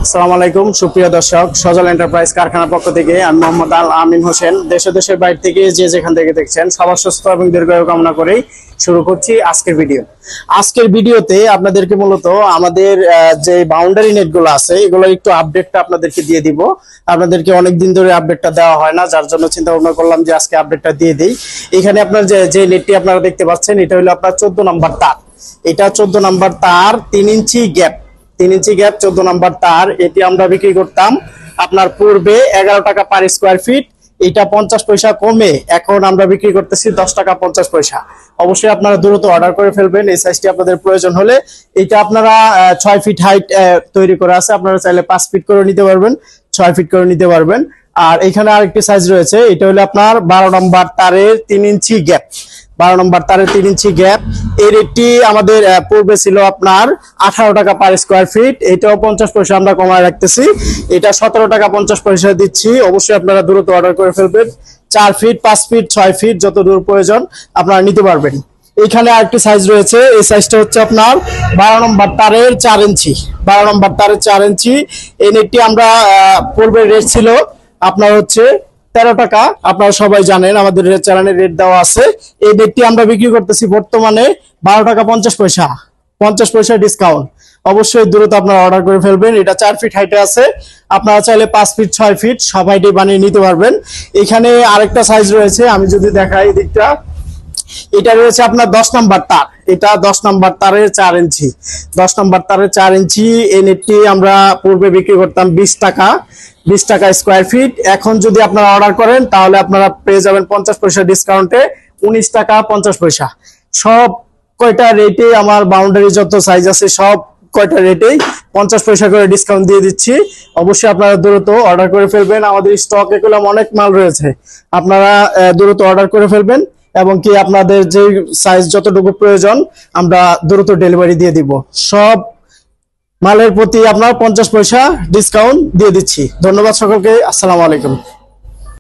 আসসালামু আলাইকুম সুপ্রিয় দর্শক, সজল এন্টারপ্রাইজ কারখানার পক্ষ থেকে আমি মোহাম্মদ আল আমিন হোসেন দেশের বাইরে থেকে যে যেখান থেকে দেখছেন সবার সুস্থ এবং দীর্ঘায়ু কামনা করেই শুরু করছি আজকের ভিডিও। আজকের ভিডিওতে আপনাদেরকে মূলত আমাদের যে বাউন্ডারি নেটগুলো আছে এগুলোর একটু আপডেটটা আপনাদেরকে দিয়ে দিব। আপনাদেরকে অনেকদিন ধরে আপডেটটা দেওয়া হয় না, যার জন্য চিন্তা ভাবনা করলাম যে আজকে আপডেটটা দিয়ে দিই। এখানে আপনার যে নেটটি আপনারা দেখতে পাচ্ছেন এটা হলো আপনার 14 নম্বর তার। এটা 14 নম্বর তার, 3 ইঞ্চি গ্যাপ, 3 ইঞ্চি গ্যাপ 14 নম্বর তার। এটি আমরা বিক্রি করতাম আপনার পূর্বে 11 টাকা পার স্কোয়ার ফিট। এটা 50 পয়সা কমে এখন আমরা বিক্রি করতেছি 10 টাকা 50 পয়সা। অবশ্যই আপনারা দ্রুত অর্ডার করে ফেলবেন এই সাইজটি আপনাদের প্রয়োজন হলে। এটা আপনারা 6 ফিট হাইট তৈরি করা আছে, আপনারা চাইলে 5 ফিট করে নিতে পারবেন, 6 ফিট করে নিতে পারবেন। আর এখানে আরেকটি সাইজ রয়েছে, এটা হলো আপনার 12 নম্বর তারের 3 ইঞ্চি গ্যাপ। 12 নম্বর তারের 3 ইঞ্চি গ্যাপ। এর রেটটি আমাদের পূর্বে ছিল আপনার 18 টাকা পার স্কোয়ার ফিট। এটাও 50 পয়সা আমরা কমায় রাখতেছি, এটা 17 টাকা 50 পয়সা দিচ্ছি। অবশ্যই আপনারা দ্রুত অর্ডার করে ফেলবেন। 4 ফিট 5 ফিট 6 ফিট যত দূর প্রয়োজন আপনারা নিতে পারবেন। এখানে আরেকটি সাইজ রয়েছে, এই সাইজটা হচ্ছে আপনার 12 নম্বর তারের 4 ইঞ্চি। 12 নম্বর তারের 4 ইঞ্চি। এই নেটটি আমরা পূর্বে রেট ছিল আপনার হচ্ছে 13 টাকা। আপনারা সবাই জানেন আমাদের চ্যানেলে রেট দেওয়া আছে। এই নেটটি আমরা বিক্রি করতেছি বর্তমানে 12 টাকা 50 পয়সা, 50 পয়সা ডিসকাউন্ট। অবশ্যই দ্রুত আপনারা অর্ডার করে ফেলবেন। এটা 4 ফিট হাইটে আছে, আপনারা চাইলে 5 ফিট 6 ফিট সব হাইটে বানিয়ে নিতে পারবেন। এখানে আরেকটা সাইজ রয়েছে, আমি যদি দেখাই দিকটা, এটা রয়েছে আপনার 10 নম্বর তার। এটা 10 নম্বর তারের 4 ইঞ্চি। 10 নম্বর তারের 4 ইঞ্চি। এই নেটটি আমরা পূর্বে বিক্রি করতাম 20 টাকা, 20 টাকা স্কোয়ার ফিট। এখন যদি আপনারা অর্ডার করেন তাহলে আপনারা পেয়ে যাবেন 50 পয়সা ডিসকাউন্টে 19 টাকা 50 পয়সা। সব কয়টা রেটে আমার বাউন্ডারি যত সাইজ আছে সব কয়টা রেটেই 50 পয়সা করে ডিসকাউন্ট দিয়ে দিচ্ছি। অবশ্যই আপনারা দ্রুত অর্ডার করে ফেলবেন। আমাদের স্টক এগুলো অনেক মাল রয়েছে, আপনারা দ্রুত অর্ডার করে ফেলবেন এবং কি আপনাদের যে সাইজ যতটুকু প্রয়োজন আমরা দ্রুত ডেলিভারি দিয়ে দিব। সব মালের প্রতি আপনার 50 পয়সা ডিসকাউন্ট দিয়ে দিচ্ছি। ধন্যবাদ সকলকে, আসসালামু আলাইকুম।